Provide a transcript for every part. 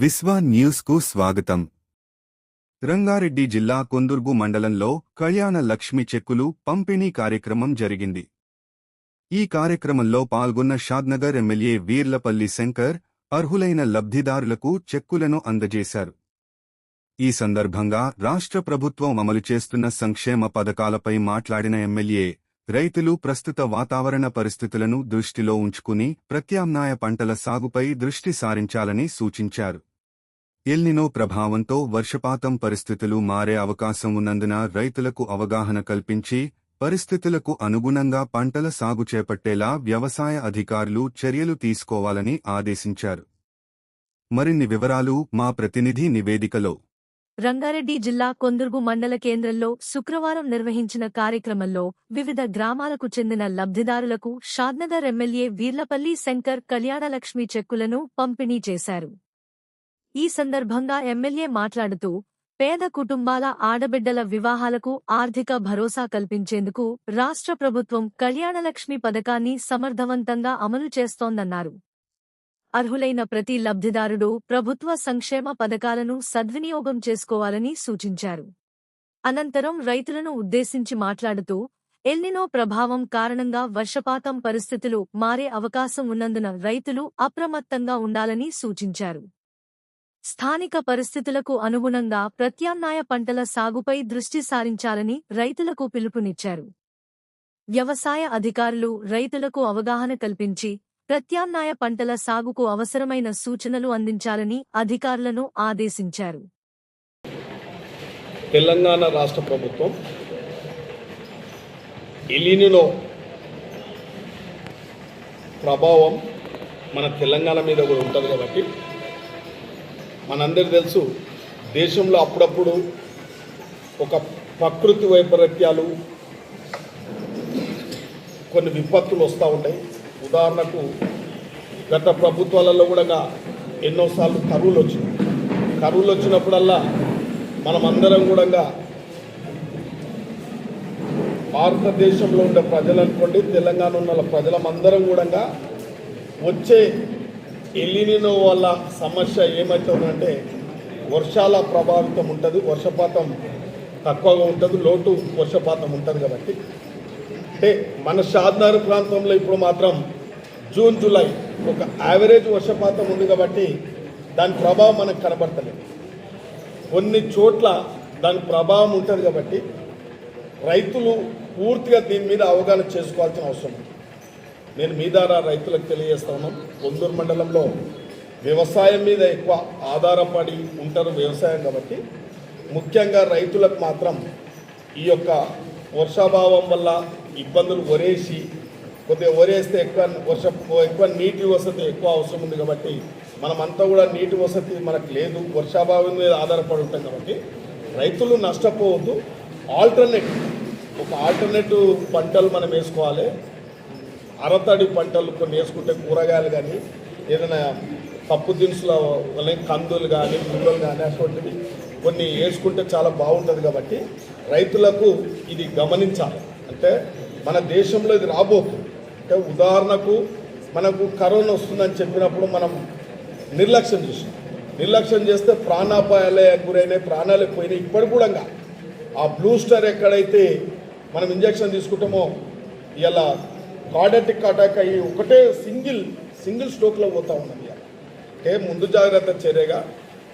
విశ్వ న్యూస్ కు స్వాగతం. రంగారెడ్డి జిల్లా కొందుర్గు మండలంలో కళ్యాణ లక్ష్మి చెక్కులు పంపిణీ కార్యక్రమం జరిగింది. ఈ కార్యక్రమంలో పాల్గొన్న షాద్నగర్ ఎమ్మెల్యే వీర్లపల్లి శంకర్ అర్హులైన లబ్ధిదారులకు చెక్కులను అందజేశారు. ఈ సందర్భంగా రాష్ట్ర ప్రభుత్వం అమలు చేస్తున్న సంక్షేమ పథకాలపై మాట్లాడిన ఎమ్మెల్యే రైతులు ప్రస్తుత వాతావరణ పరిస్థితులను దృష్టిలో ఉంచుకుని ప్రత్యామ్నాయ పంటల సాగుపై దృష్టి సారించాలని సూచించారు. ఎల్నినో ప్రభావంతో వర్షపాతం పరిస్థితులు మారే అవకాశం ఉన్నందున రైతులకు అవగాహన కల్పించి పరిస్థితులకు అనుగుణంగా పంటల సాగు చేపట్టేలా వ్యవసాయ అధికారులు చర్యలు తీసుకోవాలని ఆదేశించారు. మరిన్ని వివరాలు మా ప్రతినిధి నివేదికలో. రంగారెడ్డి జిల్లా కొందుర్గు మండల కేంద్రంలో శుక్రవారం నిర్వహించిన కార్యక్రమంలో వివిధ గ్రామాలకు చెందిన లబ్ధిదారులకు షాద్నగర్ ఎమ్మెల్యే వీర్లపల్లి శంకర్ కళ్యాణలక్ష్మి చెక్కులను పంపిణీ చేశారు. ఈ సందర్భంగా ఎమ్మెల్యే మాట్లాడుతూ పేద కుటుంబాల ఆడబిడ్డల వివాహాలకు ఆర్థిక భరోసా కల్పించేందుకు రాష్ట్ర ప్రభుత్వం కళ్యాణలక్ష్మి పథకాన్ని సమర్థవంతంగా అమలు చేస్తోందన్నారు. అర్హులైన ప్రతి లబ్ధిదారుడు ప్రభుత్వ సంక్షేమ పథకాలను సద్వినియోగం చేసుకోవాలని సూచించారు. అనంతరం రైతులను ఉద్దేశించి మాట్లాడుతూ ఎల్నినో ప్రభావం కారణంగా వర్షపాతం పరిస్థితులు మారే అవకాశం ఉన్నందున రైతులు అప్రమత్తంగా ఉండాలని సూచించారు. స్థానిక పరిస్థితులకు అనుగుణంగా ప్రత్యామ్నాయ పంటల సాగుపై దృష్టి సారించాలని రైతులకు పిలుపునిచ్చారు. వ్యవసాయ అధికారులు రైతులకు అవగాహన కల్పించి ప్రత్యామ్నాయ పంటల సాగుకు అవసరమైన సూచనలు అందించాలని అధికారులను ఆదేశించారు. తెలంగాణ రాష్ట్ర ప్రభుత్వం ఎల్నినో ప్రభావం మన తెలంగాణ మీద కూడా ఉంటుంది కాబట్టి మనందరికీ తెలుసు, దేశంలో అప్పుడప్పుడు ఒక ప్రకృతి వైపరీత్యాలు కొన్ని విపత్తులు వస్తూ ఉంటాయి. ఉదాహరణకు గత ప్రభుత్వాలలో కూడా ఎన్నోసార్లు కరువులు వచ్చినప్పుడల్లా మనమందరం కూడా భారతదేశంలో ఉండే ప్రజలు అనుకోండి, తెలంగాణ ఉన్న ప్రజలందరం కూడా వచ్చే ఎల్నినో వల్ల సమస్య ఏమవుతుందంటే వర్షాల ప్రభావితం ఉంటుంది, వర్షపాతం తక్కువగా ఉంటుంది, లోటు వర్షపాతం ఉంటుంది. కాబట్టి అంటే మన షాద్నగర్ ప్రాంతంలో ఇప్పుడు మాత్రం జూన్ జూలై ఒక యావరేజ్ వర్షపాతం ఉంది కాబట్టి దాని ప్రభావం మనకు కనబడతలేదు. కొన్ని చోట్ల దాని ప్రభావం ఉంటుంది కాబట్టి రైతులు పూర్తిగా దీని మీద అవగాహన చేసుకోవాల్సిన అవసరం ఉంది. నేను మీ ద్వారా రైతులకు తెలియజేస్తా ఉన్నాను. కొందూరు మండలంలో వ్యవసాయం మీద ఎక్కువ ఆధారపడి ఉంటారు వ్యవసాయం కాబట్టి ముఖ్యంగా రైతులకు మాత్రం ఈ యొక్క వర్షాభావం వల్ల ఇబ్బందులు వరేసి కొద్దిగా వరేస్తే ఎక్కువ నీటి వసతి ఎక్కువ అవసరం ఉంది కాబట్టి మనమంతా కూడా నీటి వసతి మనకు లేదు, వర్షాభావం మీద ఆధారపడి ఉంటాం కాబట్టి రైతులు నష్టపోవద్దు. ఆల్టర్నేటివ్ పంటలు మనం వేసుకోవాలి. అరతడి పంటలు కొన్ని వేసుకుంటే కూరగాయలు కానీ ఏదైనా పప్పు దినుసుల కందులు కానీ గుండెలు కానీ అటువంటివి కొన్ని వేసుకుంటే చాలా బాగుంటుంది. కాబట్టి రైతులకు ఇది గమనించాలి. అంటే మన దేశంలో ఇది రాబోతుంది. అంటే ఉదాహరణకు మనకు కరోనా వస్తుందని చెప్పినప్పుడు మనం నిర్లక్ష్యం చేస్తే ప్రాణాపాయాలే గురైనాయి, ప్రాణాలే పోయినాయి. ఇప్పటి కూడా ఆ బ్లూస్టర్ ఎక్కడైతే మనం ఇంజక్షన్ తీసుకుంటామో ఇలా కార్డియాక్ అటాక్ అయ్యి ఒకటే సింగిల్ స్ట్రోక్లో పోతూ ఉన్నది. అంటే ముందు జాగ్రత్త చర్యగా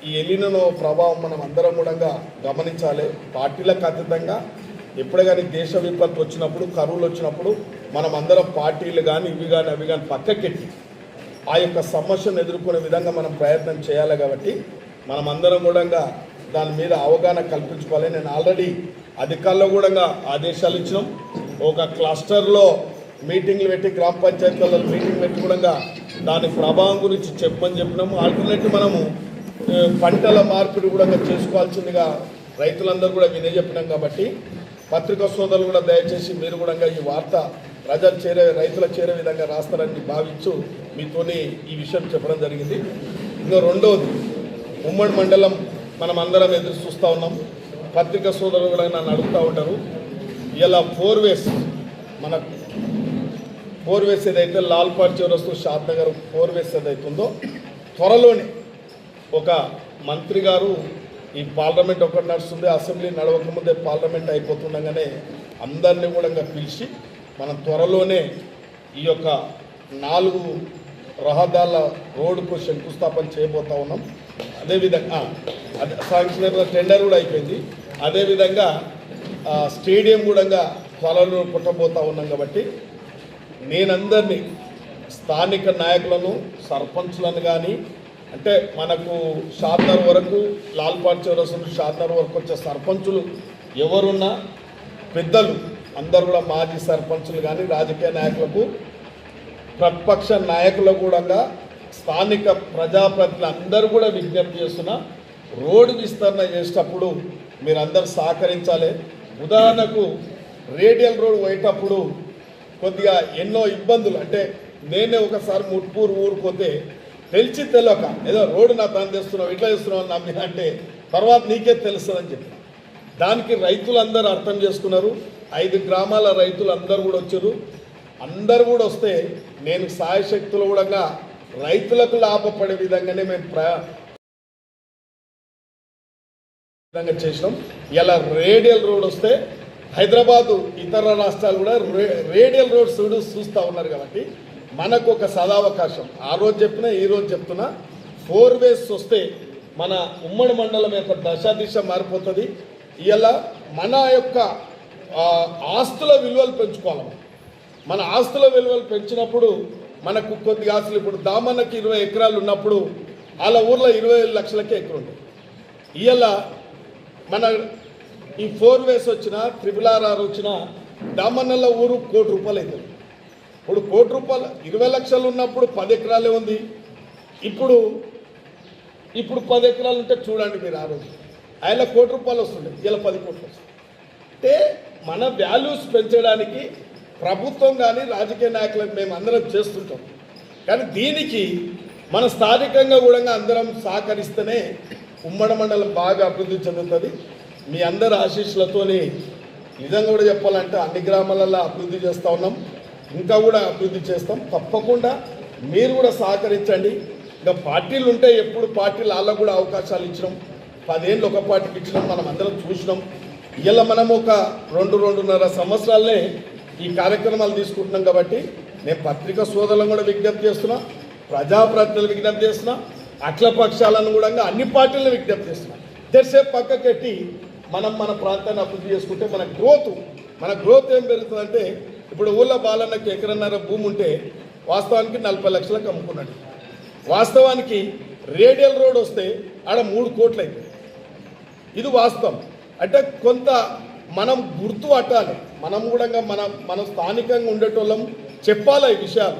ఈ ఎల్నినో ప్రభావం మనం అందరం కూడా గమనించాలి. పార్టీలకు అతీతంగా ఎప్పుడు కానీ దేశ విపత్తు వచ్చినప్పుడు, కరువులు వచ్చినప్పుడు మనం అందరం పార్టీలు కానీ ఇవి కానీ అవి కానీ పక్కకెట్టి ఆ యొక్క సమస్యను ఎదుర్కొనే విధంగా మనం ప్రయత్నం చేయాలి. కాబట్టి మనం అందరం కూడా దాని మీద అవగాహన కల్పించుకోవాలి. నేను ఆల్రెడీ అధికారులు కూడా ఆదేశాలు ఇచ్చినాం. ఒక క్లస్టర్లో మీటింగ్లు పెట్టి గ్రామ పంచాయతీలలో మీటింగ్ పెట్టి కూడా దాని ప్రభావం గురించి చెప్పినాము. ఆల్టర్నేటివ్ మనము పంటల మార్పిడి కూడా చేసుకోవాల్సిందిగా రైతులందరూ కూడా వినయజెప్పినాం. కాబట్టి పత్రికా సోదరులు కూడా దయచేసి మీరు కూడా ఈ వార్త రైతులకు చేరే విధంగా రాస్తారని భావించు మీతోని ఈ విషయం చెప్పడం జరిగింది. ఇంకా రెండవది, ఉమ్మడి మండలం మనం అందరం ఎదురు చూస్తూ ఉన్నాం. పత్రికా సోదరులు కూడా నన్ను అడుగుతూ ఉంటారు. ఇలా 4 వేస్ మన 4 వేస్ ఏదైతే లాల్పాడ్ చివరస్తు షాద్నగర్ 4 వేస్ ఏదైతుందో త్వరలోనే ఒక మంత్రి గారు ఈ పార్లమెంట్ ఒకటి నడుస్తుంది, అసెంబ్లీ నడవకముందే పార్లమెంట్ అయిపోతుండగానే అందరినీ కూడా పిలిచి మనం త్వరలోనే ఈ యొక్క 4 రహదారుల రోడ్డుకు శంకుస్థాపన చేయబోతా ఉన్నాం. అదేవిధంగా అదే శాంక్షన్ టెండర్ కూడా అయిపోయింది. అదేవిధంగా స్టేడియం కూడా త్వరలో పుట్టబోతా ఉన్నాం. కాబట్టి నేనందరినీ స్థానిక నాయకులను, సర్పంచ్లను కానీ, అంటే మనకు షాద్నగర్ వరకు లాల్పాట్ చౌరస్ నుండి షాద్నగర్ వరకు వచ్చే సర్పంచులు ఎవరున్నా, పెద్దలు అందరూ కూడా మాజీ సర్పంచులు కానీ, రాజకీయ నాయకులకు, ప్రతిపక్ష నాయకులకు కూడా, స్థానిక ప్రజాప్రతినిధులు అందరూ కూడా విజ్ఞప్తి చేస్తున్నా, రోడ్డు విస్తరణ చేసేటప్పుడు మీరందరూ సహకరించాలి. ఉదాహరణకు రేడియల్ రోడ్ పోయేటప్పుడు కొద్దిగా ఎన్నో ఇబ్బందులు, అంటే నేనే ఒకసారి ముట్పూరు ఊరుకోతే తెలిసి తెలియక ఏదో రోడ్డు నా పని చేస్తున్నావు, ఇట్లా చేస్తున్నావు అని నమ్మి అంటే తర్వాత నీకే తెలుస్తుందని చెప్పి దానికి రైతులందరూ అర్థం చేసుకున్నారు. 5 గ్రామాల రైతులు అందరూ కూడా వచ్చారు. అందరూ కూడా వస్తే నేను సాయశక్తులు కూడా రైతులకు లాభపడే విధంగానే మేము విధంగా చేసినాం. ఇలా రేడియల్ రోడ్ వస్తే హైదరాబాదు ఇతర రాష్ట్రాలు కూడా రేడియల్ రోడ్స్ చూస్తూ ఉన్నారు. కాబట్టి మనకు ఒక సదావకాశం, ఆ రోజు చెప్పినా ఈ రోజు చెప్తున్నా, 4 వేస్ వస్తే మన ఉమ్మడి మండలం యొక్క దశ మారిపోతుంది. ఇలా మన యొక్క ఆస్తుల విలువలు పెంచుకోవాలి. మన ఆస్తుల విలువలు పెంచినప్పుడు మనకు కొద్దిగా ఆస్తులు, ఇప్పుడు దామన్నకి 20 ఎకరాలు ఉన్నప్పుడు వాళ్ళ ఊర్లో 25 లక్షలకే ఎకరం ఉంది. ఇలా మన ఈ 4 వేస్ వచ్చినా, RRR వచ్చినా దామన్నల ఊరు ₹1 కోటి అవుతుంది. ఇప్పుడు ₹1 కోటి 20 లక్షలు ఉన్నప్పుడు 10 ఎకరాలే ఉంది. ఇప్పుడు 10 ఎకరాలు ఉంటే చూడండి మీరు, ఆ రోజు ఆయన ₹1 కోటి వస్తుండే, ఇలా 10 కోట్లు వస్తుంది. అంటే మన వాల్యూస్ పెంచడానికి ప్రభుత్వం కానీ రాజకీయ నాయకులకు మేము అందరం చేస్తుంటాం. కానీ దీనికి మన స్థానికంగా కూడా అందరం సహకరిస్తేనే ఉమ్మడి మండలం బాగా అభివృద్ధి చెందుతుంది. మీ అందరి ఆశీస్సులతోని నిజంగా కూడా చెప్పాలంటే అన్ని గ్రామాలలో అభివృద్ధి చేస్తూ ఉన్నాం, ఇంకా కూడా అభివృద్ధి చేస్తాం. తప్పకుండా మీరు కూడా సహకరించండి. ఇంకా పార్టీలు ఉంటే ఎప్పుడు పార్టీలు వాళ్ళకు కూడా అవకాశాలు ఇచ్చినాం. 10 ఏళ్ళు ఒక పార్టీకి ఇచ్చినాం, మనం అందరం చూసినాం. ఇలా మనం ఒక 2-2.5 సంవత్సరాలనే ఈ కార్యక్రమాలు తీసుకుంటున్నాం. కాబట్టి నేను పత్రికా సోదరులను కూడా విజ్ఞప్తి చేస్తున్నా, ప్రజాప్రతినిధులు విజ్ఞప్తి చేస్తున్నా, అఖిల పక్షాలను కూడా అన్ని పార్టీలను విజ్ఞప్తి చేస్తున్నా. జర్సేపు పక్కకెట్టి మనం మన ప్రాంతాన్ని అభివృద్ధి చేసుకుంటే మన గ్రోత్ ఏం పెరుగుతుందంటే, ఇప్పుడు ఊళ్ళో బాలన్నకి 1.5 ఎకరాల భూమి ఉంటే వాస్తవానికి 40 లక్షలకు అమ్ముకున్నాడు. వాస్తవానికి రేడియల్ రోడ్ వస్తే ఆడ 3 కోట్లు అవుతుంది. ఇది వాస్తవం. అంటే కొంత మనం గుర్తు పట్టాలి. మనం కూడా మనం స్థానికంగా ఉండేటోళ్ళం చెప్పాలి ఈ విషయాలు.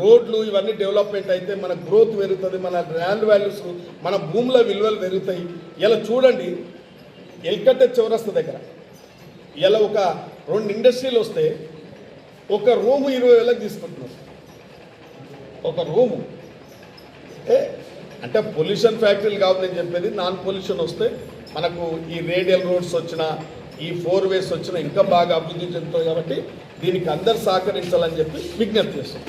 రోడ్లు ఇవన్నీ డెవలప్మెంట్ అయితే మన గ్రోత్ పెరుగుతుంది, మన ల్యాండ్ వాల్యూస్, మన భూముల విలువలు పెరుగుతాయి. ఇలా చూడండి, ఎల్కట్టే చౌరస్తా దగ్గర ఇలా ఒక 2 ఇండస్ట్రీలు వస్తే ఒక రూము 20,000కి తీసుకుంటున్నారు. ఒక రూము అంటే పొల్యూషన్ ఫ్యాక్టరీలు కాదు నేను చెప్పేది, నాన్ పొల్యూషన్ వస్తే మనకు ఈ రేడియల్ రోడ్స్ వచ్చినా, ఈ 4 వేస్ వచ్చినా ఇంకా బాగా అభివృద్ధి చెందుతుంది. కాబట్టి దీనికి అందరు సహకరించాలని చెప్పి విజ్ఞప్తి చేస్తాం.